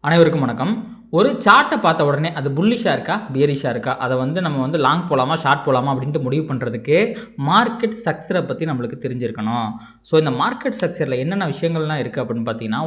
அனைவருக்கும் வணக்கம். ஒரு சார்ட்ட பார்த்த உடனே அது புல்லிஷா இருக்கா, பியரிஷா இருக்கா, அத நம்ம லாங் போலாமா, ஷார்ட் போலாமா அப்படின்ட்டு முடிவு பண்றதுக்கு மார்க்கெட் ஸ்ட்ரக்சர பத்தி நம்மளுக்கு தெரிஞ்சிருக்கணும். ஸோ இந்த மார்க்கெட் ஸ்ட்ரக்சர்ல என்னென்ன விஷயங்கள்லாம் இருக்கு அப்படின்னு பார்த்தீங்கன்னா,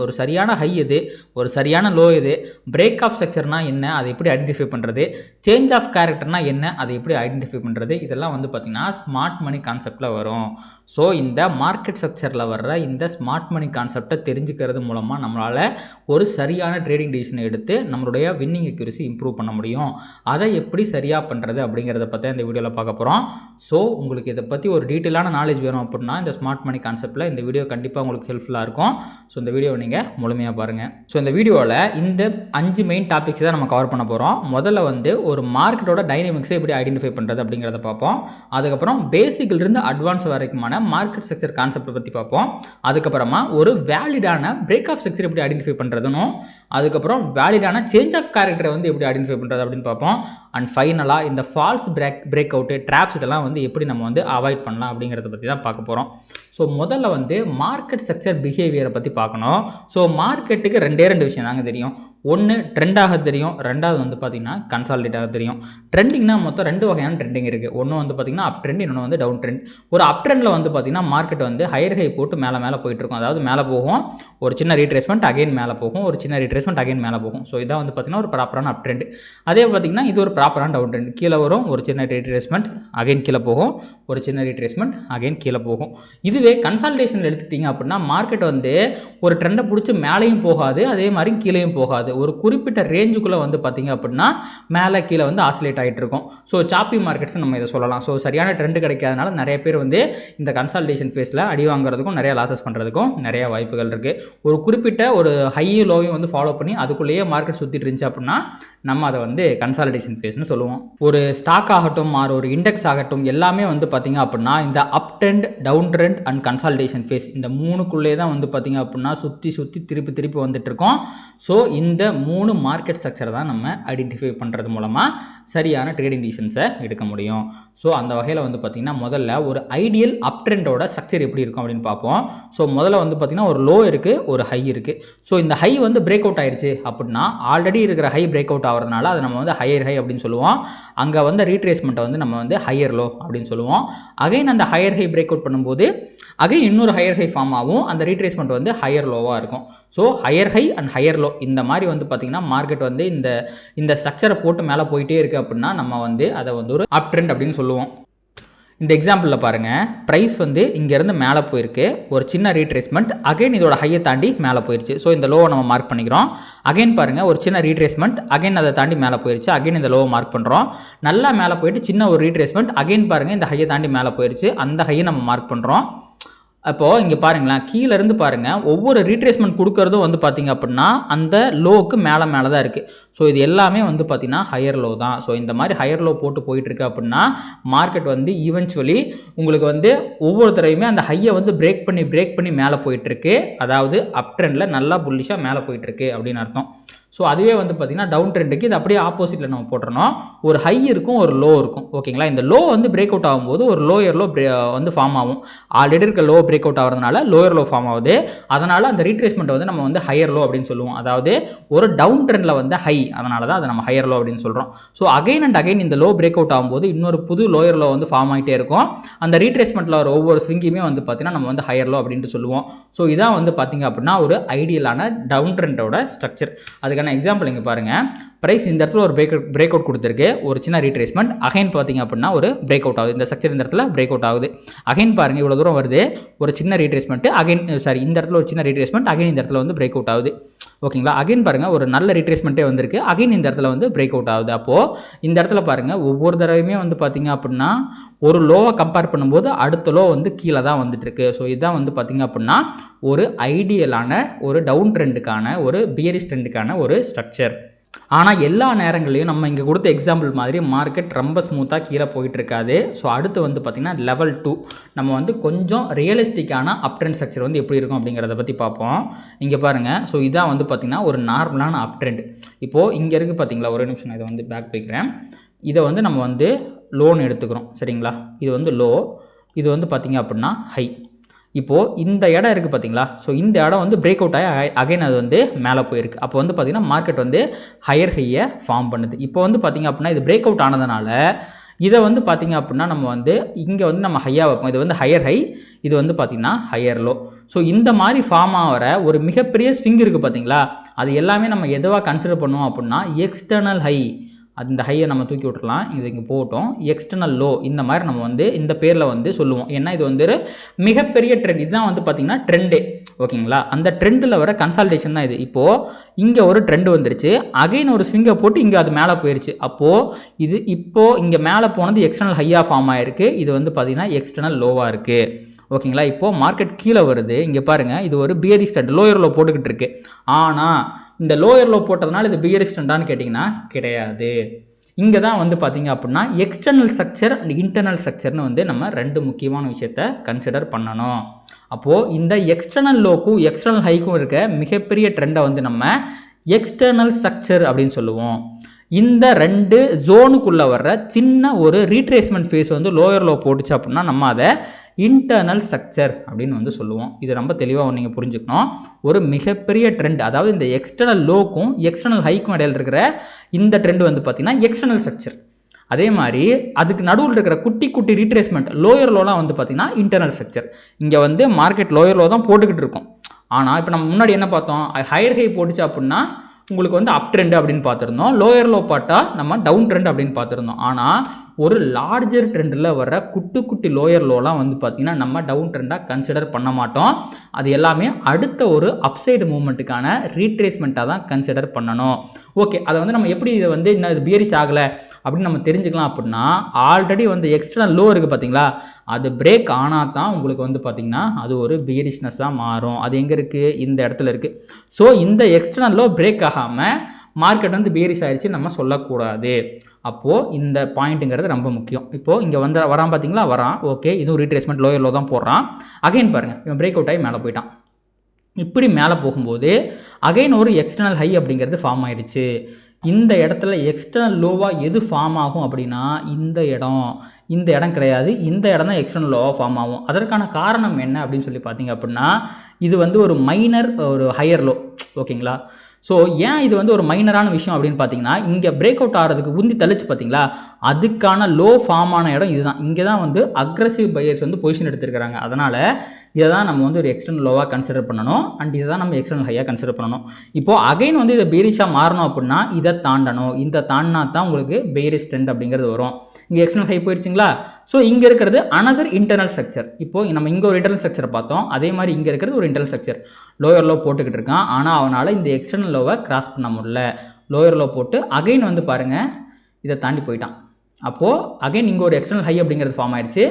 ஒரு சரியான ஹை எது, ஒரு சரியான லோ எது, பிரேக் ஆஃப் ஸ்ட்ரக்சர்னா என்ன, அதை எப்படி ஐடென்டிஃபை பண்றது, சேஞ்ச் ஆஃப் கேரக்டர்னா என்ன, அதை எப்படி ஐடென்டிஃபை பண்றது, இதெல்லாம் பார்த்தீங்கன்னா ஸ்மார்ட் மணி கான்செப்ட்ல வரும். ஸோ இந்த மார்க்கெட் ஸ்ட்ரக்சர்ல வர்ற இந்த ஸ்மார்ட் மணி கான்செப்டை தெரிஞ்சுக்கிறது மூலமா நம்மளால ஒரு சரியான ட்ரேடிங் டிசிஷன் எடுத்து நம்மளுடைய வின்னிங் அக்யூரசி இம்ப்ரூவ் பண்ண முடியும். அதை எப்படி சரியாக பண்ணுறது அப்படிங்கிறத பற்றி இந்த வீடியோவில் பார்க்க போகிறோம். ஸோ உங்களுக்கு இதை பற்றி ஒரு டீட்டெயிலான நாலேஜ் வேணும் அப்படின்னா இந்த ஸ்மார்ட் மணி கான்செப்ட்டில் இந்த வீடியோ கண்டிப்பாக உங்களுக்கு ஹெல்ப்ஃபுல்லாக இருக்கும். ஸோ இந்த வீடியோவை நீங்கள் முழுமையாக பாருங்கள். ஸோ இந்த வீடியோவில் இந்த 5 மெயின் டாபிக்ஸ் தான் நம்ம கவர் பண்ண போகிறோம். முதல்ல ஒரு மார்க்கெட்டோட டைனமிக்ஸை எப்படி ஐடென்டிஃபை பண்ணுறது அப்படிங்கிறத பார்ப்போம். அதுக்கப்புறம் பேசிக்லேருந்து அட்வான்ஸ் வரைக்குமான மார்க்கெட் ஸ்ட்ரக்சர் கான்செப்டை பற்றி பார்ப்போம். அதுக்கப்புறமா ஒரு வேலிடான பிரேக் ஆஃப் ஸ்ட்ரக்சர் எப்படி ஐடென்டிஃபை பண்ணுறதுன்னு, அதுக்கப்புறம் வேலிடான சேஞ்ச் ஆஃப் கேரக்டரை எப்படி ஐடென்டிஃபை பண்ணுறது அப்படின்னு பார்ப்போம். அண்ட் ஃபைனலாக இந்த ஃபால்ஸ் பிரேக் அவுட்டு ட்ராப்ஸ் இதெல்லாம் எப்படி நம்ம அவாய்ட் பண்ணலாம் அப்படிங்கிறத பற்றி தான் பார்க்க போகிறோம். ஸோ முதல்ல மார்க்கெட் ஸ்ட்ரக்சர் பிஹேவியரை பற்றி பார்க்கணும். ஸோ மார்க்கெட்டுக்கு ரெண்டு விஷயம் தாங்க தெரியும். ஒன்று ட்ரெண்டாக தெரியும், ரெண்டாவது பார்த்தீங்கன்னா கன்சாலிடேட் ஆக தெரியும். ட்ரெண்டிங்னா மொத்தம் 2 வகையான ட்ரெண்டிங் இருக்குது. ஒன்று பார்த்தீங்கன்னா அப் ட்ரெண்ட், இன்னொன்று டவுன் ட்ரெண்ட். ஒரு அப் ட்ரெண்டில் பார்த்தீங்கன்னா மார்க்கெட் ஹையர் ஹை போட்டு மேலே போயிட்டு இருக்கும். அதாவது மேலே போகும், ஒரு சின்ன ரீட்ரேஸ்மெண்ட் அகைன் மேலே போகும், ஒரு சின்ன ரீட்ரேஸ்மெண்ட் அகைன் மேலே போகும். ஸோ இதான் பார்த்தீங்கன்னா ஒரு ப்ராப்பரான அப் ட்ரெண்ட். அதே பார்த்தீங்கன்னா இது ஒரு ப்ராப்பரான டவுன் ட்ரெண்ட். கீழே வரும், ஒரு சின்ன ரீட்ரேஸ்மெண்ட் அகைன் கீழே போகும், ஒரு சின்ன ரீட்ரேஸ்மெண்ட் அகைன் கீழே போகும். இதுவே கன்சாலிடேஷன் எடுத்துட்டீங்க அப்படின்னா மார்க்கெட் ஒரு ட்ரெண்டை பிடிச்சி மேலேயும் போகாது, அதே மாதிரி கீழேயும் போகாது. ஒரு குறிப்பிட்ட ரேஞ்சுக்குள்ளே பார்த்தீங்க அப்படின்னா மேலே கீழே ஆசிலேட் ஆகிட்டு இருக்கும். ஸோ சாப்பி மார்க்கெட்ஸ் நம்ம இதை சொல்லலாம். ஸோ சரியான ட்ரெண்ட் கிடைக்காதனால நிறைய பேர் இந்த கன்சாலிடேஷன் ஃபேஸில் அடி வாங்குறதுக்கும் நிறைய லாசஸ் பண்ணுறதுக்கும் நிறைய வாய்ப்புகள் இருக்குது. ஒரு குறிப்பிட்ட ஒரு ஹையும் லோவையும் ஃபாலோ பண்ணி அதுக்குள்ளேயே மார்க்கெட் சுற்றிட்டு இருந்துச்சு அப்படின்னா நம்ம அதை கன்சாலிடேஷன் ஃபேஸ்னு சொல்லுவோம். ஒரு ஸ்டாக் ஆகட்டும், ஒரு இண்டெக்ஸ் ஆகட்டும், எல்லாமே பார்த்தீங்க அப்படின்னா இந்த up trend, down trend and consolidation phase இந்த மூணுக்குள்ளே தான் பார்த்தீங்க அப்படின்னா சுற்றி திருப்பி வந்துட்டு இருக்கோம். ஸோ இந்த 3 மார்க்கெட் ஸ்ட்ரக்சரை தான் நம்ம ஐடென்டிஃபை பண்ணுறது மூலமாக சரியான ட்ரேடிங் டிசிஷன்ஸை எடுக்க முடியும். ஸோ அந்த வகையில் பார்த்தீங்கன்னா முதல்ல ஒரு ஐடியல் அப் ட்ரெண்டோட ஸ்ட்ரக்சர் எப்படி இருக்கும் அப்படின்னு பார்ப்போம். ஸோ முதல்ல பார்த்தீங்கன்னா ஒரு லோ இருக்குது, ஒரு ஹை இருக்குது. ஸோ இந்த ஹை பிரேக் அவுட் ஆயிடுச்சு அப்படின்னா ஆல்ரெடி இருக்கிற ஹை பிரேக் அவுட் ஆகிறதுனால அதை நம்ம ஹையர் ஹை அப்படின்னு சொல்லுவோம். அங்கே ரீட்ரேஸ்மெண்ட்டை நம்ம ஹையர் லோ அப்படின்னு சொல்லுவோம். அகைன் அந்த ஹையர் ஹை பிரேக் அவுட் பண்ணும்போது அகைன் இன்னொரு ஹையர் ஹை ஃபார்ம் ஆகும். அந்த ரீட்ரேஸ்மெண்ட் ஹையர் லோவாக இருக்கும். So higher high and higher low இந்த மாதிரி பார்த்தீங்கன்னா மார்க்கெட் இந்த ஸ்ட்ரக்சரை போட்டு மேலே போயிட்டே இருக்குது அப்படின்னா நம்ம அதை ஒரு அப் ட்ரெண்ட் அப்படின்னு சொல்லுவோம். இந்த எக்ஸாம்பிளில் பாருங்கள், ப்ரைஸ் இங்கேருந்து மேலே போயிருக்கு, ஒரு சின்ன ரீட்ரேஸ்மெண்ட் அகைன் இதோட ஹையை தாண்டி மேலே போயிடுச்சு. ஸோ இந்த லோவை நம்ம மார்க் பண்ணிக்கிறோம். அகைன் பாருங்கள், ஒரு சின்ன ரீட்ரேஸ்மெண்ட் அகைன் அதை தாண்டி மேலே போயிடுச்சு, அகைன் இந்த லோவை மார்க் பண்ணுறோம். நல்லா மேலே போயிட்டு சின்ன ஒரு ரீட்ரேஸ்மெண்ட் அகைன் பாருங்கள் இந்த ஹையை தாண்டி மேலே போயிடுச்சு, அந்த ஹையை நம்ம மார்க் பண்ணுறோம். அப்போது இங்கே பாருங்களேன், கீழேருந்து பாருங்கள் ஒவ்வொரு ரீட்ரேஸ்மெண்ட் கொடுக்கறதும் பார்த்தீங்க அப்படின்னா அந்த லோவுக்கு மேலே தான் இருக்குது. ஸோ இது எல்லாமே பார்த்தீங்கன்னா ஹையர் லோ தான். ஸோ இந்த மாதிரி ஹையர் லோ போட்டு போயிட்டுருக்கு அப்படின்னா மார்க்கெட் ஈவென்ச்சுவலி உங்களுக்கு ஒவ்வொரு தடவையுமே அந்த ஹையை பிரேக் பண்ணி மேலே போயிட்டுருக்கு. அதாவது அப் ட்ரெண்டில் நல்லா புல்லிஷாக மேலே போயிட்டுருக்கு அப்படின்னு அர்த்தம். ஸோ அதுவே பார்த்தீங்கன்னா டவுன் ட்ரெண்டுக்கு இது அப்படியே ஆப்போசிட்டில் நம்ம போட்டுறணும். ஒரு ஹை இருக்கும், ஒரு லோ இருக்கும். ஓகேங்களா, இந்த லோ பிரேக் அவுட் ஆகும்போது ஒரு லோயர் லோ ஃபார்ம் ஆகும். ஆல்ரெடி இருக்க லோ பிரேக் அவுட் ஆகிறதுனால லோயர் லோ ஃபார்ம் ஆகுது. அதனால் அந்த ரீட்ரேஸ்மெண்ட் நம்ம ஹையர் லோ அப்படின்னு சொல்லுவோம். அதாவது ஒரு டவுன் ட்ரெண்டில் ஹை, அதனால தான் அதை நம்ம ஹையர் லோ அப்படின்னு சொல்கிறோம். ஸோ அகைன் அண்ட் அகைன் இந்த லோ பிரேக் அவுட் ஆகும்போது இன்னொரு புது லோயர் லோ ஃபார்ம் ஆகிட்டே இருக்கும். அந்த ரீட்ரேஸ்மெண்ட்டில் வர ஒவ்வொரு ஸ்விங்குமே பார்த்தீங்கன்னா நம்ம ஹையர் லோ அப்படின்ட்டு சொல்லுவோம். ஸோ இதான் பார்த்தீங்க அப்படின்னா ஒரு ஐடியலான டவுன் ட்ரெண்டோட ஸ்ட்ரக்சர். அதுக்கான எக்ஸாம்பிள் இங்கே பாருங்கள், ப்ரைஸ் இந்த இடத்துல ஒரு பிரேக் அவுட் கொடுத்துருக்கு, ஒரு சின்ன ரீட்ரேஸ்மெண்ட் அகைன் பார்த்தீங்க அப்படின்னா ஒரு பிரேக் அவுட் ஆகுது. இந்த ஸ்ட்ரக்சர் இந்த இடத்துல பிரேக் அவுட் ஆகுது. அகைன் பாருங்கள் இவ்வளோ தூரம் வருது, ஒரு சின்ன ரீட்ரேஸ்மெண்ட் அகைன் இந்த இடத்துல ஒரு சின்ன ரீட்ரேஸ்மெண்ட் அகைன் இந்த இடத்துல பிரேக் அவுட் ஆகுது. ஓகேங்களா, அகைன் பாருங்கள் ஒரு நல்ல ரீட்ரேஸ்மெண்ட்டே வந்திருக்கு, அகைன் இந்த இடத்துல பிரேக் அவுட் ஆகுது. அப்போது இந்த இடத்துல பாருங்கள் ஒவ்வொரு தடவையுமே பார்த்தீங்க அப்படின்னா ஒரு லோவை கம்பேர் பண்ணும்போது அடுத்த லோ கீழே தான் வந்துட்டு இருக்கு. ஸோ இதுதான் பார்த்தீங்க அப்படின்னா ஒரு ஐடியலான ஒரு டவுன் ட்ரெண்டுக்கான ஒரு பியரிஷ் ட்ரெண்டுக்கான ஒரு ஸ்ட்ரக்சர். ஆனால் எல்லா நேரங்களையும் நம்ம இங்கே கொடுத்த எக்ஸாம்பிள் மாதிரி மார்க்கெட் ரொம்ப ஸ்மூத்தாக கீழே போயிட்டு இருக்காது. ஸோ அடுத்து பார்த்திங்கன்னா லெவல் 2 நம்ம கொஞ்சம் ரியலிஸ்டிக்கான அப் ட்ரெண்ட் ஸ்ட்ரக்சர் எப்படி இருக்கும் அப்படிங்கிறத பற்றி பார்ப்போம். இங்கே பாருங்கள், ஸோ இதான் பார்த்திங்கன்னா ஒரு நார்மலான அப் ட்ரெண்ட். இப்போது இங்கே இருக்குது பார்த்தீங்களா, ஒரு நிமிஷம் நான் இதை பேக் போய்க்கிறேன். இதை நம்ம லோன் எடுத்துக்கிறோம். சரிங்களா, இது லோ, இது பார்த்திங்க அப்படின்னா ஹை. இப்போது இந்த இடம் இருக்குது பார்த்தீங்களா, ஸோ இந்த இடம் வந்து பிரேக் அவுட் ஆகி அகைன் அது வந்து மேலே போயிருக்கு. அப்போ வந்து பார்த்திங்கன்னா மார்க்கெட் வந்து ஹையர் ஹையை ஃபார்ம் பண்ணுது. இப்போ வந்து பார்த்திங்க அப்படின்னா இது பிரேக் அவுட் ஆனதுனால இதை வந்து பார்த்திங்க அப்படின்னா நம்ம வந்து இங்கே வந்து நம்ம ஹையாக வைப்போம். இது வந்து ஹையர் ஹை, இது வந்து பார்த்திங்கன்னா ஹையர் லோ. ஸோ இந்த மாதிரி ஃபார்ம் ஆகிற ஒரு மிகப்பெரிய ஸ்விங் இருக்குது பார்த்தீங்களா, அது எல்லாமே நம்ம எதுவாக கன்சிடர் பண்ணுவோம் அப்படின்னா எக்ஸ்டர்னல் ஹை. அந்த ஹையை நம்ம தூக்கி விட்டுறலாம், இது இங்கே போட்டோம். எக்ஸ்டர்னல் லோ இந்த மாதிரி நம்ம வந்து இந்த பேரில் வந்து சொல்லுவோம். ஏன்னா இது வந்து மிகப்பெரிய ட்ரெண்ட், இதுதான் வந்து பார்த்திங்கன்னா ட்ரெண்டே. ஓகேங்களா, அந்த ட்ரெண்டில் வர கன்சால்டேஷன் தான் இது. இப்போது இங்கே ஒரு ட்ரெண்டு வந்துருச்சு, அகைன் ஒரு ஸ்விங்கை போட்டு இங்கே அது மேலே போயிடுச்சு. அப்போது இது இப்போது இங்கே மேலே போனது எக்ஸ்டர்னல் ஹையாக ஃபார்ம் ஆகிருக்கு, இது வந்து பார்த்திங்கன்னா எக்ஸ்டர்னல் லோவாக இருக்குது. ஓகேங்களா, இப்போது மார்க்கெட் கீழே வருது, இங்கே பாருங்கள் இது ஒரு பியரிஷ் ட்ரெண்ட் லோயர் லோ போட்டுக்கிட்டு இருக்கு. ஆனால் இந்த லோயர் லோ போட்டதுனால இது பியரிஷ் ட்ரெண்டான்னு கேட்டிங்கன்னா கிடையாது. இங்கே தான் வந்து பார்த்திங்க அப்படின்னா எக்ஸ்டர்னல் ஸ்ட்ரக்சர் அண்ட் இன்டர்னல் ஸ்ட்ரக்சர்னு வந்து நம்ம ரெண்டு முக்கியமான விஷயத்த கன்சிடர் பண்ணணும். அப்போது இந்த எக்ஸ்டர்னல் லோக்கும் எக்ஸ்டர்னல் ஹைக்கும் இருக்க மிகப்பெரிய ட்ரெண்டை வந்து நம்ம எக்ஸ்டர்னல் ஸ்ட்ரக்சர் அப்படின்னு சொல்லுவோம். இந்த ரெண்டு ஜோனுக்குள்ளே வர்ற சின்ன ஒரு ரீட்ரேஸ்மெண்ட் ஃபேஸ் வந்து லோயர் லோ போட்டுச்சு அப்படின்னா நம்ம அதை இன்டர்னல் ஸ்ட்ரக்சர் அப்படின்னு வந்து சொல்லுவோம். இது ரொம்ப தெளிவாக நீங்கள் புரிஞ்சுக்கணும். ஒரு மிகப்பெரிய ட்ரெண்ட், அதாவது இந்த எக்ஸ்டர்னல் லோக்கும் எக்ஸ்டர்னல் ஹைக்கும் இடையில இருக்கிற இந்த ட்ரெண்ட் வந்து பார்த்திங்கன்னா எக்ஸ்டர்னல் ஸ்ட்ரக்சர். அதே மாதிரி அதுக்கு நடுவில் இருக்கிற குட்டி குட்டி ரீட்ரேஸ்மெண்ட் லோயர் லோலாம் வந்து பார்த்திங்கன்னா இன்டர்னல் ஸ்ட்ரக்சர். இங்கே வந்து மார்க்கெட் லோயர் லோ தான் போட்டுக்கிட்டு இருக்கோம். ஆனால் இப்போ நம்ம முன்னாடி என்ன பார்த்தோம், ஹையர் ஹை போட்டுச்சு அப்படின்னா உங்களுக்கு வந்து அப் ட்ரெண்ட் அப்படின்னு பார்த்துருந்தோம், லோயர் லோ பார்த்தா நம்ம டவுன் ட்ரெண்ட் அப்படின்னு பார்த்துருந்தோம். ஆனால் ஒரு லார்ஜர் ட்ரெண்டில் வர குட்டி குட்டி லோயர் லோலாம் வந்து பார்த்திங்கன்னா நம்ம டவுன் ட்ரெண்டாக கன்சிடர் பண்ண மாட்டோம். அது எல்லாமே அடுத்த ஒரு அப்சைடு மூவ்மெண்ட்டுக்கான ரீட்ரேஸ்மெண்ட்டாக தான் கன்சிடர் பண்ணணும். ஓகே, அதை வந்து நம்ம எப்படி இதை வந்து இன்னும் இது பியரிஷ் ஆகலை அப்படின்னு நம்ம தெரிஞ்சுக்கலாம் அப்படின்னா, ஆல்ரெடி வந்து எக்ஸ்டர்னல் லோ இருக்குது பார்த்தீங்களா, அது பிரேக் ஆனால் தான் உங்களுக்கு வந்து பார்த்திங்கன்னா அது ஒரு பியரிஷ்னஸாக மாறும். அது எங்கே இருக்குது, இந்த இடத்துல இருக்குது. ஸோ இந்த எக்ஸ்டர்னல் லோ பிரேக் ஆகாமல் மார்க்கெட் வந்து பியரிஷ் ஆகிடுச்சு நம்ம சொல்லக்கூடாது. அப்போது இந்த பாயிண்ட்டுங்கிறது ரொம்ப முக்கியம். இப்போது இங்கே வந்து வரான் பார்த்தீங்களா, வரான், ஓகே, இதுவும் ரீட்ரேஸ்மெண்ட் லோயர் லோ தான் போடுறான். அகைன் பாருங்கள் இவன் பிரேக் அவுட் ஆகி மேலே போயிட்டான். இப்படி மேலே போகும்போது அகைன் ஒரு எக்ஸ்டர்னல் ஹை அப்படிங்கிறது ஃபார்ம் ஆயிடுச்சு. இந்த இடத்துல எக்ஸ்டர்னல் லோவாக எது ஃபார்ம் ஆகும் அப்படின்னா இந்த இடம் கிடையாது, இந்த இடம் தான் எக்ஸ்டர்னல் லோவாக ஃபார்ம் ஆகும். அதற்கான காரணம் என்ன அப்படின்னு சொல்லி பார்த்தீங்க அப்படின்னா, இது வந்து ஒரு மைனர் ஒரு ஹையர் லோ. ஓகேங்களா, ஸோ ஏன் இது வந்து ஒரு மைனரான விஷயம் அப்படின்னு பார்த்தீங்கன்னா, இங்கே பிரேக் அவுட் ஆகிறதுக்கு உந்தி தள்ளிச்சு பார்த்தீங்களா, அதுக்கான லோ ஃபார்ம் ஆன இடம் இதுதான். இங்கே தான் வந்து அக்ரெசிவ் பையர்ஸ் வந்து பொசிஷன் எடுத்துருக்காங்க. அதனால் இதை தான் நம்ம வந்து ஒரு எக்ஸ்டர்னல் லோவாக கன்சிடர் பண்ணணும், அண்ட் இதை தான் நம்ம எக்ஸ்டர்னல் ஹையாக கன்சிடர் பண்ணணும். இப்போது அகைன் வந்து இதை பேரிஷாக மாறணும் அப்படின்னா இதை தாண்டணும். இந்த தாண்டினா தான் உங்களுக்கு பேரிஷ் ட்ரெண்ட் அப்படிங்கிறது வரும். இங்கே எக்ஸ்டர்னல் ஹை போயிடுச்சிங்களா, ஸோ இங்கே இருக்கிறது அனதர் இன்டர்னல் ஸ்ட்ரக்சர். இப்போது நம்ம இங்கே ஒரு இன்டர்னல் ஸ்ட்ரக்சரை பார்த்தோம், அதே மாதிரி இங்கே இருக்கிறது ஒரு இன்டர்னல் ஸ்ட்ரக்சர். லோயர் லோ போட்டுக்கிட்டு இருக்கான், ஆனால் அவனால் இந்த எக்ஸ்டர்னல் லோவை கிராஸ் பண்ண முடியல. லோயர் லோ போட்டு அகைன் வந்து பாருங்கள் இதை தாண்டி போயிட்டான். அப்போது அகைன் இங்கே ஒரு எக்ஸ்டர்னல் ஹை அப்படிங்கிறது ஃபார்ம் ஆயிடுச்சு,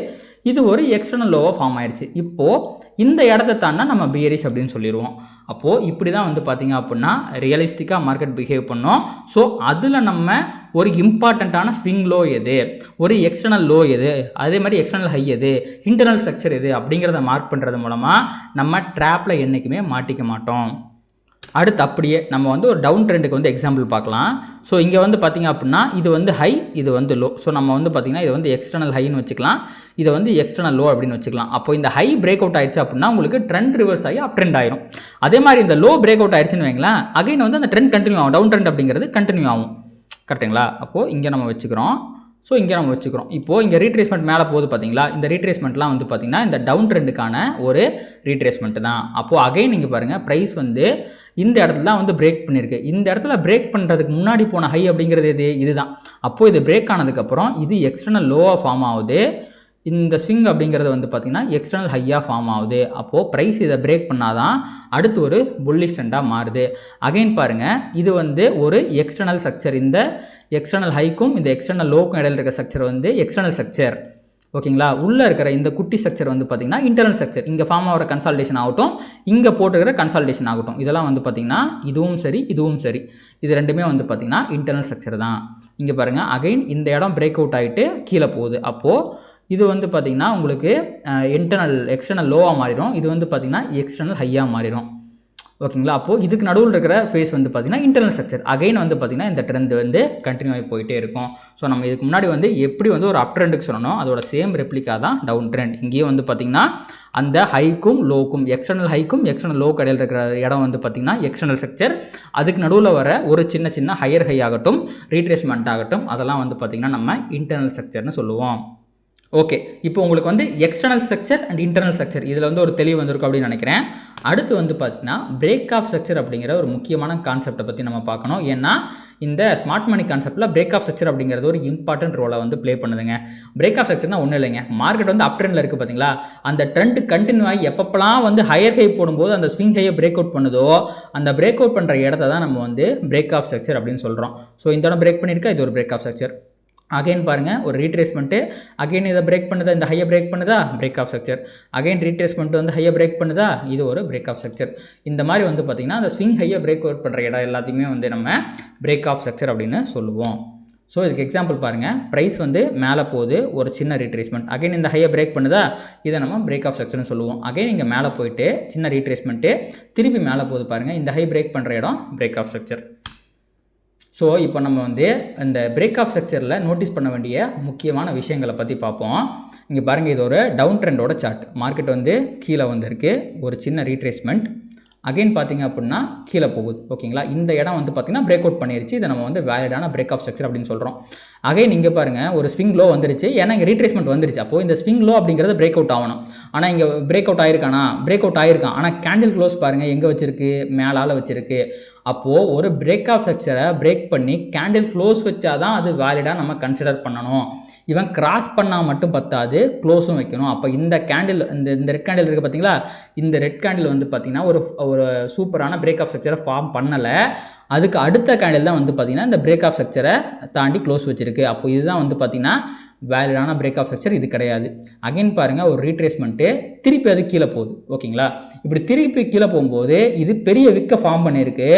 இது ஒரு எக்ஸ்டர்னல் லோவாக ஃபார்ம் ஆயிடுச்சு. இப்போது இந்த இடத்த தாண்டா நம்ம பியரிஷ் அப்படின்னு சொல்லிடுவோம். அப்போது இப்படி தான் வந்து பார்த்திங்க அப்படின்னா ரியலிஸ்டிக்காக மார்க்கெட் பிஹேவ் பண்ணோம். ஸோ அதில் நம்ம ஒரு இம்பார்ட்டண்ட்டான ஸ்விங் லோ எது, ஒரு எக்ஸ்டர்னல் லோ எது, அதே மாதிரி எக்ஸ்டர்னல் ஹை எது, இன்டர்னல் ஸ்ட்ரக்சர் எது அப்படிங்கிறத மார்க் பண்ணுறது மூலமாக நம்ம ட்ராப்பில் என்றைக்குமே மாட்டிக்க மாட்டோம். அடுத்து அப்படியே நம்ம வந்து ஒரு டவுன் ட்ரெண்டுக்கு வந்து எக்ஸாம்பிள் பார்க்கலாம். ஸோ இங்கே வந்து பார்த்திங்க அப்படின்னா இது வந்து ஹை, இது வந்து லோ. ஸோ நம்ம வந்து பார்த்திங்கன்னா இது வந்து எக்ஸ்டர்னல் ஹைன்னு வச்சுக்கலாம், இதை வந்து எக்ஸ்டர்னல் லோ அப்படின்னு வச்சுக்கலாம். அப்போ இந்த ஹை பிரேக் அவுட் ஆயிடுச்சு அப்படின்னா உங்களுக்கு ட்ரெண்ட் ரிவர்ஸ் ஆகி அப் ட்ரெண்ட் ஆயிரும். அதே மாதிரி இந்த லோ பிரேக் அவுட் ஆயிடுச்சுன்னு வைங்களேன், அகைன் வந்து அந்த ட்ரெண்ட் கண்டினியூ ஆகும், டவுன் ட்ரெண்ட் அப்படிங்கிறது கண்டினியூ ஆகும். கரெக்டுங்களா, அப்போது இங்கே நம்ம வச்சுக்கிறோம். ஸோ இங்கே நம்ம வச்சுக்கிறோம். இப்போது இங்கே ரீட்ரேஸ்மெண்ட் மேலே போகுது பார்த்தீங்களா, இந்த ரீட்ரேஸ்மெண்ட்லாம் வந்து பார்த்திங்கன்னா இந்த டவுன் ட்ரெண்டுக்கான ஒரு ரீட்ரேஸ்மெண்ட் தான். அப்போது அகைன் நீங்கள் பாருங்கள் ப்ரைஸ் வந்து இந்த இடத்துல தான் வந்து பிரேக் பண்ணியிருக்கு. இந்த இடத்துல பிரேக் பண்ணுறதுக்கு முன்னாடி போன ஹை அப்படிங்கிறது இதுதான். அப்போது இது பிரேக் ஆனதுக்கப்புறம் இது எக்ஸ்டர்னல் லோவாக ஃபார்ம் ஆகுது, இந்த ஸ்விங் அப்படிங்கிறது வந்து பார்த்திங்கன்னா எக்ஸ்டர்னல் ஹையாக ஃபார்ம் ஆகுது. அப்போது ப்ரைஸ் இதை பிரேக் பண்ணாதான் அடுத்து ஒரு புல்லிஷ் ட்ரெண்டாக மாறுது. அகைன் பாருங்கள் இது வந்து ஒரு எக்ஸ்டர்னல் ஸ்ட்ரக்சர், இந்த எக்ஸ்டர்னல் ஹைக்கும் இந்த எக்ஸ்டர்னல் லோக்கும் இடையில இருக்க ஸ்ட்ரக்சர் வந்து எக்ஸ்டர்னல் ஸ்ட்ரக்சர். ஓகேங்களா, உள்ளே இருக்கிற இந்த குட்டி ஸ்ட்ரக்சர் வந்து பார்த்திங்கன்னா இன்டர்னல் ஸ்ட்ரக்சர். இங்கே ஃபார்ம் ஆகிற கன்சால்டேஷன் ஆகட்டும், இங்கே போட்டுக்கிற கன்சால்டேஷன் ஆகட்டும், இதெல்லாம் வந்து பார்த்திங்கன்னா இதுவும் சரி இதுவும் சரி, இது ரெண்டுமே வந்து பார்த்திங்கன்னா இன்டர்னல் ஸ்ட்ரக்சர் தான். இங்கே பாருங்கள் அகைன் இந்த இடம் பிரேக் அவுட் ஆகிட்டு கீழே போகுது. அப்போது இது வந்து பார்த்திங்கன்னா உங்களுக்கு எக்ஸ்டர்னல் லோவாக மாறிடும், இது வந்து பார்த்திங்கன்னா எக்ஸ்டர்னல் ஹையாக மாறிடும். ஓகேங்களா. அப்போது இதுக்கு நடுவில் இருக்கிற ஃபேஸ் வந்து பார்த்திங்கன்னா இன்டர்னல் ஸ்ட்ரக்சர். அகைன் வந்து பார்த்திங்கன்னா இந்த ட்ரெண்ட் வந்து கண்டினியூ ஆகி போயிட்டே இருக்கும். ஸோ நம்ம இதுக்கு முன்னாடி வந்து எப்படி வந்து ஒரு அப் ட்ரெண்டுக்கு சொல்லணும், அதோட சேம் ரெப்ளிகா தான் டவுன் ட்ரெண்ட். இங்கேயும் வந்து பார்த்திங்கன்னா அந்த ஹைக்கும் லோக்கும், எக்ஸ்டர்னல் ஹைக்கும் எக்ஸ்டர்னல் லோ கடையில் இருக்கிற இடம் வந்து பார்த்திங்கன்னா எக்ஸ்டர்னல் ஸ்ட்ரக்சர். அதுக்கு நடுவில் வர ஒரு சின்ன சின்ன ஹையர் ஹை ஆகட்டும், ரீட்ரேஸ்மெண்ட் ஆகட்டும், அதெல்லாம் வந்து பார்த்திங்கன்னா நம்ம இன்டர்னல் ஸ்ட்ரக்சர்னு சொல்லுவோம். ஓகே, இப்போ உங்களுக்கு வந்து external structure and internal structure இதில் வந்து ஒரு தெளிவு வந்திருக்கும் அப்படின்னு நினைக்கிறேன். அடுத்து வந்து பார்த்தீங்கன்னா பிரேக் ஆஃப் ஸ்ட்ரக்சர் அப்படிங்கிற ஒரு முக்கியமான கான்செப்டை பற்றி நம்ம பார்க்கணும். ஏன்னா இந்த ஸ்மார்ட் மணி கான்செப்ட்டில் பிரேக் ஆஃப் ஸ்ட்ரக்சர் அப்படிங்கிறது ஒரு இம்பார்ட்டன்ட் ரோலை வந்து ப்ளே பண்ணுதுங்க. பிரேக் ஆஃப் ஸ்ட்ரக்சர்னா ஒன்றும் இல்லைங்க, மார்க்கெட் வந்து அப் ட்ரெண்டில் இருக்குது பார்த்தீங்களா, அந்த ட்ரெண்ட் கண்டினியூ ஆகி எப்பப்பெல்லாம் வந்து ஹையர் ஹை போடும்போது அந்த ஸ்விங் ஹையை பிரேக் அவுட் பண்ணுதோ அந்த பிரேக் அவுட் பண்ணுற இடத்த தான் நம்ம வந்து பிரேக் ஆஃப் ஸ்ட்ரக்சர் அப்படின்னு சொல்கிறோம். ஸோ இந்த இடம் பிரேக் பண்ணியிருக்கா, இது ஒரு பிரேக் ஆஃப் ஸ்ட்ரக்சர். அகைன் பாருங்கள், ஒரு ரீட்ரேஸ்மெண்ட்டு, அகைன் இதை பிரேக் பண்ணுதா, இந்த ஹையை பிரேக் பண்ணுதா, break of structure. Again retracement வந்து ஹையை பிரேக் பண்ணுதா, இது ஒரு பிரேக் ஆஃப் ஸ்ட்ரக்சர். இந்த மாதிரி வந்து பார்த்திங்கன்னா அந்த ஸ்விங் ஹையை பிரேக் அவுட் பண்ணுற இடம் எல்லாத்தையுமே வந்து நம்ம பிரேக் ஆஃப் ஸ்ட்ரக்சர் அப்படின்னு சொல்லுவோம். ஸோ இதுக்கு எக்ஸாம்பிள் பாருங்கள், ப்ரைஸ் வந்து மேலே போகுது, ஒரு சின்ன ரீட்ரேஸ்மெண்ட், அகைன் இந்த ஹையை பிரேக் பண்ணுதா, இதை நம்ம பிரேக் ஆஃப் ஸ்ட்ரக்சர்னு சொல்லுவோம். அகைன் இங்கே மேலே போயிட்டு சின்ன ரீட்ரேஸ்மெண்ட்டு, திருப்பி மேலே போகுது பாருங்கள், இந்த ஹை பிரேக் பண்ணுற இடம் பிரேக் ஆஃப் ஸ்ட்ரக்சர். ஸோ இப்போ நம்ம வந்து இந்த பிரேக் ஆஃப் ஸ்ட்ரக்சரில் நோட்டீஸ் பண்ண வேண்டிய முக்கியமான விஷயங்களை பற்றி பார்ப்போம். இங்கே பாருங்கள், இது ஒரு டவுன் ட்ரெண்டோட சார்ட். மார்க்கெட் வந்து கீழே வந்திருக்கு, ஒரு சின்ன ரீட்ரேஸ்மெண்ட், அகைன் பார்த்திங்க அப்படின்னா கீழே போகுது. ஓகேங்களா, இந்த இடம் வந்து பார்த்திங்கன்னா பிரேக் அவுட் பண்ணிருச்சு. இதை நம்ம வந்து வேலிடான பிரேக் ஆஃப் ஸ்ட்ரக்சர் அப்படின்னு சொல்கிறோம். அகைன் இங்கே பாருங்கள், ஒரு ஸ்விங் லோ வந்துருச்சு, ஏன்னா இங்கே ரீட்ரேஸ்மெண்ட் வந்துருச்சு. அப்போது இந்த ஸ்விங் லோ அப்படிங்கிறது பிரேக் அவுட் ஆகணும். ஆனால் இங்கே பிரேக் அவுட் ஆயிருக்கானா, பிரேக் அவுட் ஆயிருக்கான், ஆனால் கேண்டில் க்ளோஸ் பாருங்கள் எங்கே வச்சிருக்கு, மேலால் வச்சிருக்கு. அப்போது ஒரு பிரேக் ஆஃப் ஸ்ட்ரக்சரை பிரேக் பண்ணி கேண்டில் க்ளோஸ் வச்சா தான் அது வேலிடாக நம்ம கன்சிடர் பண்ணணும். இவன் கிராஸ் பண்ணால் மட்டும் பத்தாது, க்ளோஸும் வைக்கணும். அப்போ இந்த கேண்டில், இந்த ரெட் கேண்டில் இருக்குது பார்த்தீங்களா, இந்த ரெட் கேண்டில் வந்து பார்த்திங்கன்னா ஒரு சூப்பரான பிரேக் ஆஃப் ஸ்ட்ரக்சரை ஃபார்ம் பண்ணலை. அதுக்கு அடுத்த கேண்டில் தான் வந்து பார்த்திங்கன்னா இந்த பிரேக் ஆஃப் ஸ்ட்ரக்சரை தாண்டி க்ளோஸ் வச்சிருக்கு. அப்போ இதுதான் வந்து பார்த்திங்கன்னா வேலிடான பிரேக் ஆஃப் ஸ்ட்ரக்சர், இது கிடையாது. அகைன் பாருங்கள், ஒரு ரீட்ரேஸ்மெண்ட்டு, திருப்பி அது கீழே போகுது. ஓகேங்களா, இப்படி திருப்பி கீழே போகும்போது இது பெரிய விக்கை ஃபார்ம் பண்ணியிருக்கு.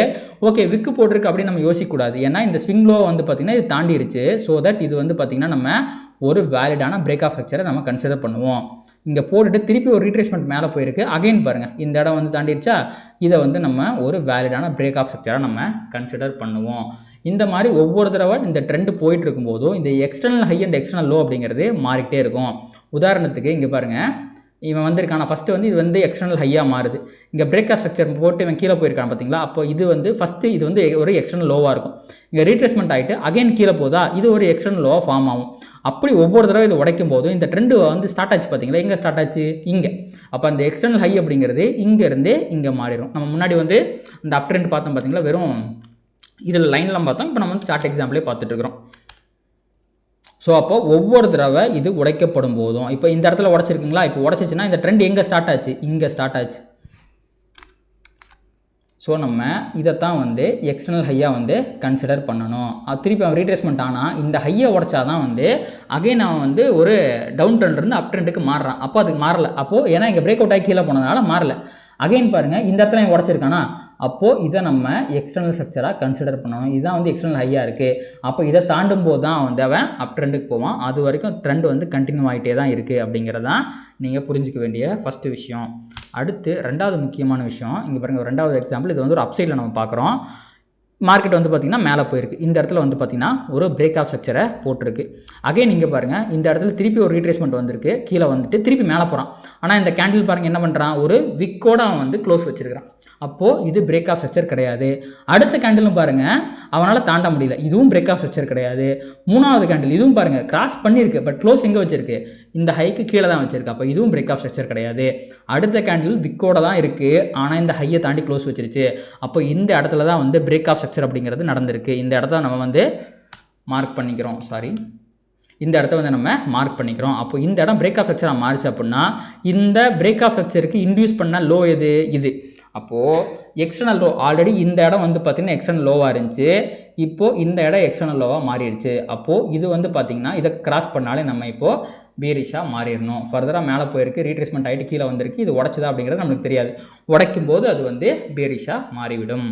ஓகே, விக்கு போட்டிருக்கு அப்படின்னு நம்ம யோசிக்கக்கூடாது. ஏன்னா இந்த ஸ்விங் லோ வந்து பார்த்திங்கன்னா இது தாண்டிருச்சு. ஸோ தட் இது வந்து பார்த்திங்கன்னா நம்ம ஒரு வேலிடான பிரேக் ஆஃப் ஸ்ட்ரக்சரை நம்ம கன்சிடர் பண்ணுவோம். இங்கே போட்டுட்டு திருப்பி ஒரு ரீட்ரேஸ்மெண்ட் மேலே போயிருக்கு. அகைன் பாருங்கள், இந்த இடம் வந்து தாண்டிருச்சா, இதை வந்து நம்ம ஒரு வேலிடான பிரேக் ஆஃப் ஸ்ட்ரக்சரை நம்ம கன்சிடர் பண்ணுவோம். இந்த மாதிரி ஒவ்வொரு தடவை இந்த ட்ரெண்ட் போயிட்டு இருக்கும்போதும் இந்த external high and external low அப்படிங்கிறது மாறிக்கிட்டே இருக்கும். உதாரணத்துக்கு இங்கே பாருங்கள், இவன் வந்திருக்கான ஃபஸ்ட்டு வந்து இது வந்து எக்ஸ்டர்னல் ஹையாக மாறுது. இங்கே பிரேக் ஆஃப் ஸ்ட்ரக்சர் போட்டு இவன் கீழே போயிருக்கான் பார்த்தீங்களா, அப்போ இது வந்து ஃபஸ்ட்டு இது வந்து ஒரு எக்ஸ்டர்னல் லோவாக இருக்கும். இங்கே ரீட்ரேஸ்மெண்ட் ஆகிட்டு அகைன் கீழே போதா, இது ஒரு எக்ஸ்டர்னல் லோவாக ஃபார்ம் ஆகும். அப்படி ஒவ்வொரு தடவை இது உடைக்கும் போதும் இந்த ட்ரெண்டு வந்து ஸ்டார்ட் ஆச்சு பார்த்தீங்களா, எங்கே ஸ்டார்ட் ஆச்சு, இங்கே. அப்போ அந்த எக்ஸ்டர்னல் ஹை அப்படிங்கிறது இங்கேருந்தே இங்கே மாறிடும். நம்ம முன்னாடி வந்து இந்த அப் ட்ரெண்ட் பார்த்தோம் பார்த்தீங்களா, வெறும் இதில் லைன்லாம் பார்த்தோம். இப்போ நம்ம வந்து சார்ட் எக்ஸாம்பிளே பார்த்துட்டு இருக்கிறோம். ஸோ அப்போ ஒவ்வொரு தடவை இது உடைக்கப்படும் போதும், இப்போ இந்த இடத்துல உடச்சிருக்குங்களா, இப்போ உடச்சிச்சுன்னா இந்த ட்ரெண்ட் எங்கே ஸ்டார்ட் ஆச்சு, இங்கே ஸ்டார்ட் ஆச்சு. ஸோ நம்ம இதைத்தான் வந்து எக்ஸ்டர்னல் ஹையாக வந்து கன்சிடர் பண்ணணும். திருப்பி அவன் ரீட்ரேஸ்மெண்ட் ஆனால் இந்த ஹையை உடச்சா தான் வந்து அகைன் அவன் வந்து ஒரு டவுன் ட்ரெண்ட்லேருந்து அப் ட்ரெண்டுக்கு மாறுறான். அப்போ அதுக்கு மாறலை. அப்போது ஏன்னா இங்கே பிரேக் அவுட் ஆகி கீழே போனதுனால மாறலை. அகைன் பாருங்கள், இந்த இடத்துல அவன் உடச்சிருக்கானா, அப்போது இதை நம்ம எக்ஸ்டர்னல் ஸ்ட்ரக்சராக கன்சிடர் பண்ணணும். இதுதான் வந்து எக்ஸ்டர்னல் ஹையாக இருக்குது. அப்போ இதை தாண்டும் போது தான் வந்து அவன் அப் ட்ரெண்டுக்கு போவான். அது வரைக்கும் ட்ரெண்ட் வந்து கண்டினியூ ஆகிட்டே தான் இருக்குது அப்படிங்கிறதான் நீங்கள் புரிஞ்சிக்க வேண்டிய ஃபஸ்ட்டு விஷயம். அடுத்து ரெண்டாவது முக்கியமான விஷயம், இங்கே பாருங்கள், ரெண்டாவது எக்ஸாம்பிள், இது வந்து ஒரு அப்சைடில் நம்ம பார்க்குறோம். மார்க்கெட் வந்து பார்த்திங்கன்னா மேலே போயிருக்கு. இந்த இடத்துல வந்து பார்த்திங்கன்னா ஒரு பிரேக் ஆஃப் ஸ்ட்ரக்சரை போட்டிருக்கு. அகைன் இங்கே பாருங்கள், இந்த இடத்துல திருப்பி ஒரு ரீட்ரேஸ்மெண்ட் வந்திருக்கு, கீழே வந்துட்டு திருப்பி மேலே போகிறான். ஆனால் இந்த கேண்டில் பாருங்கள் என்ன பண்ணுறான், ஒரு விக்கோடு அவன் வந்து க்ளோஸ் வச்சிருக்கிறான். அப்போது இது பிரேக் ஆஃப் ஸ்ட்ரக்சர் கிடையாது. அடுத்த கேண்டிலும் பாருங்கள், அவனால் தாண்ட முடியல, இதுவும் பிரேக் ஆஃப் ஸ்ட்ரக்சர் கிடையாது. மூணாவது கேண்டில் இதுவும் பாருங்கள் கிராஸ் பண்ணியிருக்கு, பட் க்ளோஸ் எங்கே வச்சிருக்கு, இந்த ஹைக்கு கீழே தான் வச்சிருக்கு. அப்போ இதுவும் பிரேக் ஆஃப் ஸ்ட்ரக்சர் கிடையாது. அடுத்த கேண்டில் விக்கோட தான் இருக்குது, ஆனால் இந்த ஹையை தாண்டி க்ளோஸ் வச்சிருச்சு. அப்போ இந்த இடத்துல தான் வந்து பிரேக் ஆஃப் ஸ்ட்ரக்சர் அப்படிங்கிறது நடந்திருக்கு. இந்த இடத்த நம்ம வந்து மார்க் பண்ணிக்கிறோம். இந்த இடத்த வந்து நம்ம மார்க் பண்ணிக்கிறோம். அப்போ இந்த இடம் பிரேக் ஆஃப் ஸ்ட்ரக்சராக மாறிச்சு அப்படின்னா இந்த பிரேக் ஆஃப் ஸ்ட்ரக்சருக்கு இன்டியூஸ் பண்ண லோ எது, இது. அப்போது எக்ஸ்டர்னல் லோ ஆல்ரெடி இந்த இடம் வந்து பார்த்திங்கன்னா எக்ஸ்டர்னல் லோவாக இருந்துச்சு. இப்போது இந்த இடம் எக்ஸ்டர்னல் லோவாக மாறிடுச்சு. அப்போது இது வந்து பார்த்திங்கன்னா இதை கிராஸ் பண்ணாலே நம்ம இப்போது பேரிஷாக மாறிடணும். ஃபர்தராக மேலே போயிருக்கு, ரீட்ரேஸ்மெண்ட் ஆகிட்டு கீழே வந்திருக்கு, இது உடச்சதா அப்படிங்கிறது நம்மளுக்கு தெரியாது. உடைக்கும் போது அது வந்து பேரிஷாக மாறிவிடும்.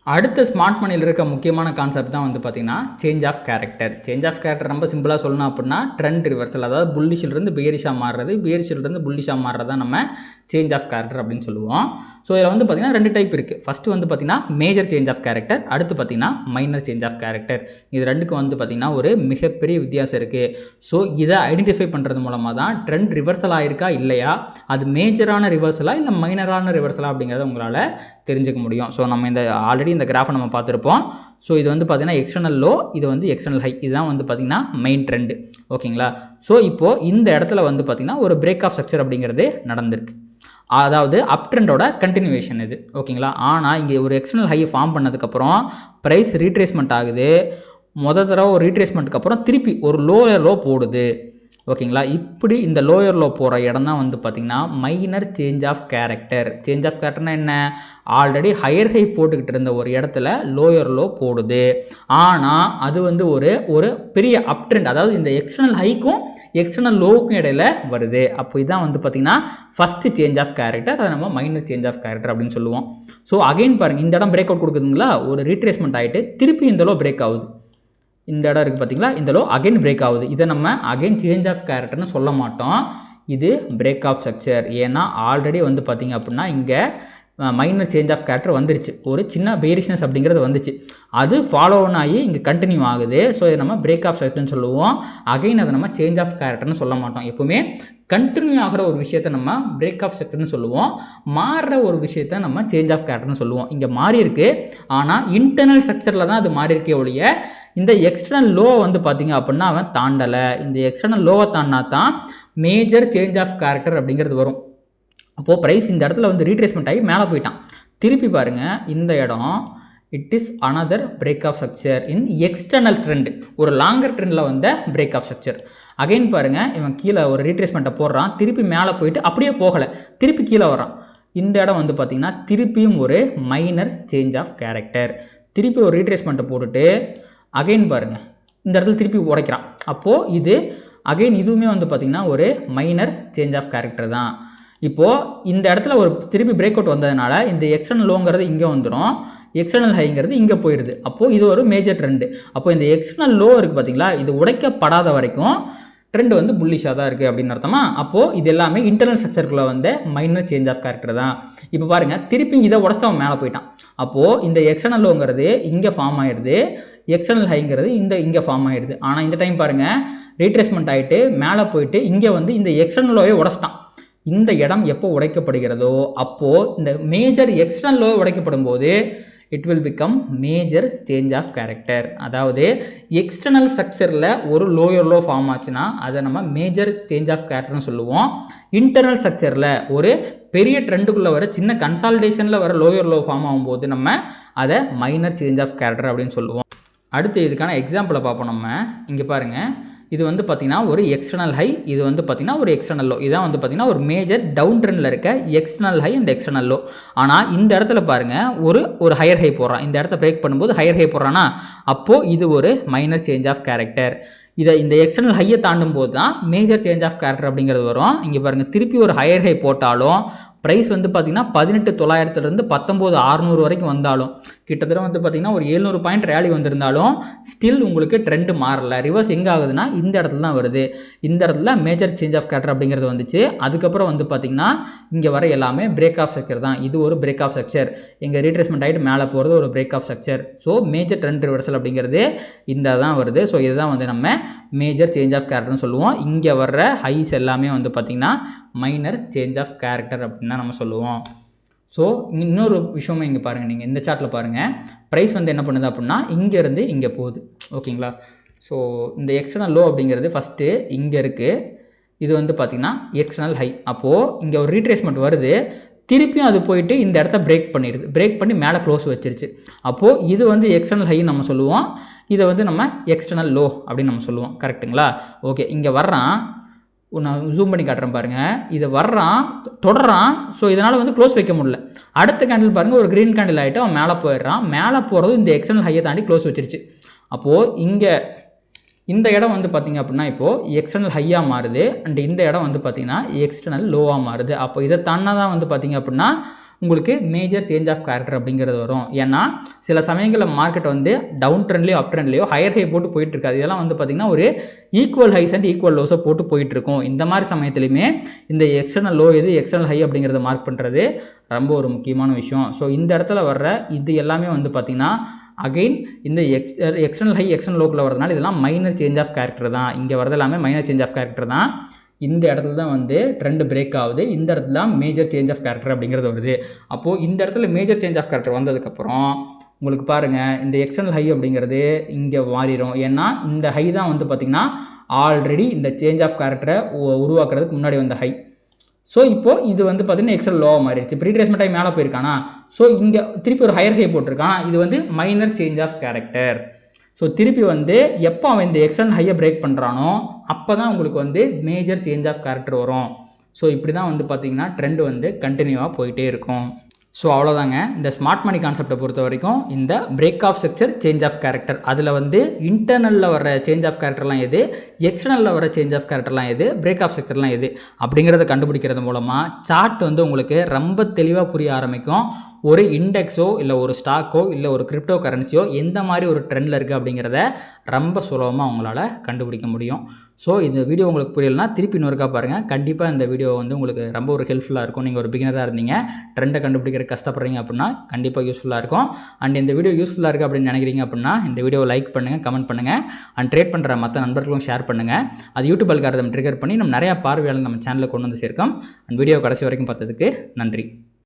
அடுத்த ஸ்மார்ட் மணியில் இருக்க முக்கியமான கான்செப்ட் தான் வந்து பார்த்திங்கன்னா change of character. Change of character ரொம்ப சிம்பிளாக சொல்லணும் அப்படின்னா ட்ரெண்ட் ரிவர்சல், அதாவது புல்லிஷிலிருந்து பியரிஷாக மாறுறது, பியரிஷிலிருந்து புல்லிஷாக மாறுறது தான் நம்ம சேஞ்ச் ஆஃப் கேரக்டர் அப்படின்னு சொல்லுவோம். ஸோ இதில் வந்து பார்த்திங்கன்னா 2 டைப் இருக்குது. ஃபஸ்ட்டு வந்து பார்த்திங்கன்னா மேஜர் சேஞ்ச் ஆஃப் கேரக்டர், அடுத்து பார்த்திங்கன்னா மைனர் சேஞ்ச் ஆஃப் கேரக்டர். இது ரெண்டுக்கும் வந்து பார்த்திங்கன்னா ஒரு மிகப்பெரிய வித்தியாசம் இருக்குது. ஸோ இதை ஐடென்டிஃபை பண்ணுறது மூலமாக தான் ட்ரெண்ட் ரிவர்சல் ஆகிருக்கா இல்லையா, அது மேஜரான ரிவர்சலா இல்லை மைனரான ரிவர்சலா அப்படிங்கிறத உங்களால் தெரிஞ்சுக்க முடியும். ஸோ நம்ம இந்த ஆல்ரெடி இந்த கிராஃபை நம்ம பார்த்துருப்போம். ஸோ இது வந்து பார்த்திங்கன்னா எக்ஸ்டர்னல் லோ, இது வந்து எக்ஸ்டர்னல் ஹை, இதுதான் வந்து பார்த்திங்கன்னா மெயின் ட்ரெண்டு. ஓகேங்களா? ஸோ இப்போது இந்த இடத்துல வந்து பார்த்திங்கன்னா ஒரு பிரேக் ஆஃப் ஸ்ட்ரக்சர் அப்படிங்கிறது நடந்திருக்கு. அதாவது அப் ட்ரெண்டோட கண்டினியூவேஷன் இது. ஓகேங்களா? ஆனால் இங்கே ஒரு எக்ஸ்டர்னல் ஹை ஃபார்ம் பண்ணதுக்கப்புறம் ப்ரைஸ் ரீட்ரேஸ்மெண்ட் ஆகுது. தடவை ஒரு ரீட்ரேஸ்மெண்ட்டுக்கு அப்புறம் திருப்பி ஒரு லோயர் லோ போடுது. ஓகேங்களா? இப்படி இந்த லோயர் லோ போகிற இடம் தான் வந்து பார்த்திங்கன்னா minor change of character. Change of கேரக்டர்னா என்ன? ஆல்ரெடி ஹையர் ஹை போட்டுக்கிட்டு இருந்த ஒரு இடத்துல லோயர் லோ போடுது. ஆனால் அது வந்து ஒரு பெரிய அப் ட்ரெண்ட், அதாவது இந்த எக்ஸ்டர்னல் ஹைக்கும் எக்ஸ்டர்னல் லோவுக்கும் இடையில வருது. அப்போ இதான் வந்து பார்த்திங்கன்னா ஃபஸ்ட்டு சேஞ்ச் ஆஃப் கேரக்டர். அதை நம்ம மைனர் சேஞ்ச் ஆஃப் கேரக்டர் அப்படின்னு சொல்லுவோம். ஸோ அகைன் பாருங்கள், இந்த இடம் பிரேக் அவுட் கொடுக்குதுங்களா, ஒரு ரீட்ரேஸ்மெண்ட் ஆகிட்டு திருப்பி இந்த லோ பிரேக் ஆகுது. இந்த இடம் இருக்குது பார்த்தீங்களா, இந்த லோ அகைன் பிரேக் ஆகுது. இதை நம்ம அகைன் சேஞ்ச் ஆஃப் கேரக்டர்னு சொல்ல மாட்டோம், இது பிரேக் ஆஃப் ஸ்ட்ரக்சர். ஏன்னா ஆல்ரெடி வந்து பார்த்திங்க அப்படின்னா இங்கே மைனர் சேஞ்ச் ஆஃப் கேரக்டர் வந்துருச்சு, ஒரு சின்ன பேரிஷ்னஸ் அப்படிங்கிறது வந்துச்சு, அது ஃபாலோ ஆகி இங்கே கண்டினியூ ஆகுது. ஸோ இதை நம்ம பிரேக் ஆஃப் ஸ்ட்ரக்சர்னு சொல்லுவோம். அகைன் அதை நம்ம சேஞ்ச் ஆஃப் கேரக்டர்னு சொல்ல மாட்டோம். எப்பவுமே கண்டினியூ ஆகிற ஒரு விஷயத்தை நம்ம பிரேக் ஆஃப் ஸ்ட்ரக்சர்னு சொல்லுவோம், மாறுற ஒரு விஷயத்தை நம்ம சேஞ்ச் ஆஃப் கேரக்டர்னு சொல்லுவோம். இங்கே மாறி இருக்கு, ஆனால் இன்டர்னல் ஸ்ட்ரக்சரில் தான் அது மாறி இருக்கே ஒழிய இந்த எக்ஸ்டர்னல் லோ வந்து பார்த்திங்க அப்படின்னா அவன் தாண்டலை. இந்த எக்ஸ்டர்னல் லோவை தாண்டினா தான் மேஜர் சேஞ்ச் ஆஃப் கேரக்டர் அப்படிங்கிறது வரும். அப்போது ப்ரைஸ் இந்த இடத்துல வந்து ரீட்ரேஸ்மெண்ட் ஆகி மேலே போயிட்டான். திருப்பி பாருங்கள், இந்த இடம் it is another break of structure in external trend, ஒரு லாங்கர் ட்ரெண்டில் வந்த பிரேக் ஆஃப் ஸ்ட்ரக்சர். அகைன் பாருங்கள், இவன் கீழே ஒரு ரீட்ரேஸ்மெண்ட்டை போடுறான், திருப்பி மேலே போயிட்டு அப்படியே போகலை, திருப்பி கீழே வரான். இந்த இடம் வந்து பார்த்திங்கன்னா திருப்பியும் ஒரு மைனர் சேஞ்ச் ஆஃப் கேரக்டர். திருப்பி ஒரு ரீட்ரேஸ்மெண்ட்டை போட்டுட்டு அகைன் பாருங்கள், இந்த இடத்துல திருப்பி உடைக்கிறான். அப்போது இது அகைன் இதுவுமே வந்து பார்த்திங்கன்னா ஒரு மைனர் சேஞ்ச் ஆஃப் கேரக்டர் தான். இப்போது இந்த இடத்துல ஒரு திருப்பி பிரேக் அவுட் வந்ததுனால இந்த எக்ஸ்டர்னல் லோங்கிறது இங்கே வந்துடும், எக்ஸ்டர்னல் ஹைங்கிறது இங்கே போயிடுது. அப்போது இது ஒரு மேஜர் ட்ரெண்டு. அப்போது இந்த எக்ஸ்டர்னல் லோ இருக்குது பார்த்திங்களா, இது உடைக்கப்படாத வரைக்கும் ட்ரெண்ட் வந்து புல்லிஷாக தான் இருக்குது அப்படின்னு அர்த்தமா. அப்போது இது எல்லாமே இன்டர்னல் ஸ்ட்ரக்சருக்குள்ளே வந்து மைனர் சேஞ்ச் ஆஃப் கேரக்டர் தான். இப்போ பாருங்கள், திருப்பி இதை உடச்சு அவன் மேலே போயிட்டான். அப்போது இந்த எக்ஸ்டர்னல் லோங்கிறது இங்கே ஃபார்ம் ஆயிடுது, எக்ஸ்டர்னல் ஹைங்கிறது இங்கே ஃபார்ம் ஆயிடுது. ஆனால் இந்த டைம் பாருங்கள், ரீட்ரேஸ்மெண்ட் ஆகிட்டு மேலே போயிட்டு இங்கே வந்து இந்த எக்ஸ்டர்னல் லோவே உடச்சிட்டான். இந்த இடம் எப்போ உடைக்கப்படுகிறதோ அப்போது இந்த மேஜர் எக்ஸ்டர்னல் லோ உடைக்கப்படும் போது it will become major change of character. அதாவது எக்ஸ்டர்னல் ஸ்ட்ரக்சரில் ஒரு லோயர் லோ ஃபார்ம் ஆச்சுன்னா அதை நம்ம மேஜர் சேஞ்ச் ஆஃப் கேரக்டர்னு சொல்லுவோம். இன்டர்னல் ஸ்ட்ரக்சரில் ஒரு பெரிய ட்ரெண்டுக்குள்ளே வர சின்ன கன்சால்டேஷனில் வர லோயர் லோ ஃபார்ம் ஆகும்போது நம்ம அதை மைனர் சேஞ்ச் ஆஃப் கேரக்டர் அப்படின்னு சொல்லுவோம். அடுத்து இதுக்கான எக்ஸாம்பிளை பார்ப்போம். நம்ம இங்கே பாருங்கள், இது வந்து பார்த்திங்கன்னா ஒரு எக்ஸ்டர்னல் ஹை, இது வந்து பார்த்திங்கன்னா ஒரு எக்ஸ்டர்னல் லோ. இதான் வந்து பார்த்திங்கன்னா ஒரு மேஜர் டவுன் ட்ரெண்டில் இருக்க external high and external low. ஆனால் இந்த இடத்துல பாருங்கள், ஒரு ஹையர் ஹை போடுறான். இந்த இடத்த பிரேக் பண்ணும்போது ஹையர் ஹை போடுறான்னா அப்போது இது ஒரு மைனர் சேஞ்ச் ஆஃப் கேரக்டர். இந்த எக்ஸ்டர்னல் ஹையை தாண்டும் போது தான் மேஜர் சேஞ்ச் ஆஃப் கேரக்டர் அப்படிங்கிறது வரும். இங்கே பாருங்கள், திருப்பி ஒரு ஹையர் ஹை போட்டாலும் ப்ரைஸ் வந்து பார்த்திங்கன்னா 18,900 19,600 வரைக்கும் வந்தாலும் கிட்டத்தட்ட வந்து பார்த்திங்கன்னா ஒரு 700 பாயிண்ட் ரேலி வந்திருந்தாலும் ஸ்டில் உங்களுக்கு ட்ரெண்டு மாறலை. ரிவர்ஸ் எங்கே ஆகுதுன்னா இந்த இடத்துல தான் வருது. இந்த இடத்துல மேஜர் சேஞ்ச் ஆஃப் கேரக்டர் அப்படிங்கிறது வந்துச்சு. அதுக்கப்புறம் வந்து பார்த்திங்கன்னா இங்கே வர எல்லாமே பிரேக் ஆஃப் ஸ்ட்ரக்சர் தான். இது ஒரு பிரேக் ஆஃப் ஸ்ட்ரக்சர், இங்கே ரீட்ரேஸ்மெண்ட் ஆகிட்டு மேலே போகிறது ஒரு break of structure. So major trend reversal அப்படிங்கிறது இந்த தான் வருது. ஸோ இதுதான் வந்து நம்ம மேஜர் சேஞ்ச் ஆஃப் கேரக்டர்னு சொல்லுவோம். இங்கே வர்ற ஹைஸ் எல்லாமே வந்து பார்த்திங்கன்னா மைனர் சேஞ்ச் ஆஃப் கேரக்டர் அப்படின்னு தான் நம்ம சொல்லுவோம். ஸோ இன்னொரு விஷயமும் இங்கே பாருங்கள், நீங்கள் இந்த சார்ட்டில் பாருங்கள், ப்ரைஸ் வந்து என்ன பண்ணுது அப்படின்னா இங்கேருந்து இங்கே போகுது. ஓகேங்களா? ஸோ இந்த எக்ஸ்டர்னல் லோ அப்படிங்கிறது ஃபஸ்ட்டு இங்கே இருக்குது, இது வந்து பார்த்திங்கன்னா எக்ஸ்டர்னல் ஹை. அப்போது இங்கே ஒரு ரீட்ரேஸ்மெண்ட் வருது, திருப்பியும் அது போயிட்டு இந்த இடத்த பிரேக் பண்ணிடுது, பிரேக் பண்ணி மேலே க்ளோஸ் வச்சிருச்சு. அப்போது இது வந்து எக்ஸ்டர்னல் ஹைன்னு நம்ம சொல்லுவோம், இதை வந்து நம்ம எக்ஸ்டர்னல் லோ அப்படின்னு நம்ம சொல்லுவோம். கரெக்டுங்களா? ஓகே, இங்கே வர்றான், நான் ஜூம் பண்ணி காட்டுறேன் பாருங்கள், இதை வர்றான் தொடரான். ஸோ இதனால் வந்து க்ளோஸ் வைக்க முடியல. அடுத்த கேண்டில் பாருங்கள், ஒரு க்ரீன் கேண்டில் ஆகிட்டு அவன் மேலே போயிடுறான். மேலே போகிறது இந்த எக்ஸ்டர்னல் ஹையை தாண்டி க்ளோஸ் வச்சிருச்சு. அப்போது இங்கே இந்த இடம் வந்து பார்த்திங்க அப்படின்னா இப்போது எக்ஸ்டர்னல் ஹையாக மாறுது, அண்ட் இந்த இடம் வந்து பார்த்திங்கன்னா எக்ஸ்டர்னல் லோவாக மாறுது. அப்போ இதை தாண்டா தான் வந்து பார்த்திங்க அப்படின்னா உங்களுக்கு மேஜர் சேஞ்ச் ஆஃப் கேரக்டர் அப்படிங்கிறது வரும். ஏன்னா சில சமயங்களில் மார்க்கெட் வந்து டவுன் ட்ரெண்ட்லேயோ அப் ட்ரெண்ட்லேயோ ஹையர் ஹை போட்டு போயிட்டு இருக்காது. இதெல்லாம் வந்து பார்த்திங்கன்னா ஒரு ஈக்குவல் ஹைஸ் அண்ட் ஈக்குவல் லோஸை போட்டு போயிட்டுருக்கும். இந்த மாதிரி சமயத்துலையுமே இந்த எக்ஸ்டர்னல் லோ எது எக்ஸ்டர்னல் ஹை அப்படிங்கிறத மார்க் பண்ணுறது ரொம்ப ஒரு முக்கியமான விஷயம். ஸோ இந்த இடத்துல வர்ற இது எல்லாமே வந்து பார்த்திங்கன்னா அகெயின் இந்த எக்ஸ்டர்னல் ஹை எக்ஸ்டர்னல் லோக்கில் வரதுனால இதெல்லாம் மைனர் சேஞ்ச் ஆஃப் கேரக்டர் தான். இங்கே வரது எல்லாமே மைனர் சேஞ்ச் ஆஃப் கேரக்டர் தான். இந்த இடத்துல தான் வந்து ட்ரெண்ட் பிரேக் ஆகுது. இந்த இடத்துல தான் மேஜர் சேஞ்ச் ஆஃப் கேரக்டர் அப்படிங்கிறது வருது. அப்போது இந்த இடத்துல மேஜர் சேஞ்ச் ஆஃப் கேரக்டர் வந்ததுக்கப்புறம் உங்களுக்கு பாருங்கள் இந்த எக்ஸ்டர்னல் ஹை அப்படிங்கிறது இங்கே மாறிடும். ஏன்னா இந்த ஹை தான் வந்து பார்த்திங்கன்னா ஆல்ரெடி இந்த சேஞ்ச் ஆஃப் கேரக்டரை உருவாக்குறதுக்கு முன்னாடி வந்த ஹை. ஸோ இப்போது இது வந்து பார்த்திங்கன்னா எக்ஸ்டர்னல் லோவாக மாறிடுச்சு. ப்ரீட்ரேஸ்மெண்ட் ஆகி மேலே போயிருக்கானா, ஸோ இங்கே திருப்பி ஒரு ஹையர் ஹை போட்டிருக்கானா, இது வந்து minor change of character. So திருப்பி வந்து எப்போ அவன் இந்த எக்ஸ்டர்னல் ஹையை பிரேக் பண்ணுறானோ அப்போ தான் உங்களுக்கு வந்து மேஜர் சேஞ்ச் ஆஃப் கேரக்டர் வரும். ஸோ இப்படி தான் வந்து பார்த்திங்கன்னா ட்ரெண்ட் வந்து கண்டினியூவாக போயிட்டே இருக்கும். ஸோ அவ்வளோதாங்க இந்த ஸ்மார்ட் மணி கான்செப்டை பொறுத்த வரைக்கும் இந்த break of structure change of character அதில் வந்து இன்டர்னலில் வர சேஞ்ச் ஆஃப் கேரக்டர்லாம் எது, எக்ஸ்டர்னலில் வர சேஞ்ச் ஆஃப் கேரக்டர்லாம் எது, பிரேக் ஆஃப் ஸ்ட்ரக்சர்லாம் எது அப்படிங்கிறத கண்டுபிடிக்கிறது மூலமாக சார்ட் வந்து உங்களுக்கு ரொம்ப தெளிவாக புரிய ஆரம்பிக்கும். ஒரு இண்டெக்ஸோ இல்லை ஒரு ஸ்டாக்கோ இல்லை ஒரு கிரிப்டோ கரன்சியோ எந்த மாதிரி ஒரு ட்ரெண்டில் இருக்குது அப்படிங்கிறத ரொம்ப சுலபமாக உங்களால் கண்டுபிடிக்க முடியும். ஸோ இந்த வீடியோ உங்களுக்கு புரியலைன்னா திருப்பி இன்னொருக்கா பாருங்கள். கண்டிப்பாக இந்த வீடியோ வந்து உங்களுக்கு ரொம்ப ஒரு ஹெல்ப்ஃபுல்லாக இருக்கும். நீங்கள் ஒரு பிகினராக இருந்தீங்க, ட்ரெண்டை கண்டுபிடிக்கிற கஷ்டப்படுறீங்க அப்படின்னா கண்டிப்பாக யூஸ்ஃபுல்லாக இருக்கும். அண்ட் இந்த வீடியோ யூஸ்ஃபுல்லாக இருக்குது அப்படின்னு நினைக்கிறீங்க அப்படின்னா இந்த வீடியோவை லைக் பண்ணுங்கள், கமெண்ட் பண்ணுங்கள். அண்ட் ட்ரேட் பண்ணுற மற்ற நண்பர்களும் ஷேர் பண்ணுங்கள். அது யூடியூப் அல்காரிதம் ட்ரிகர் பண்ணி நம்ம நிறையா பார்வையாளர் நம்ம சேனலில் கொண்டு வந்து சேர்க்கோம். அண்ட் வீடியோ கடைசி வரைக்கும் பார்த்ததுக்கு நன்றி.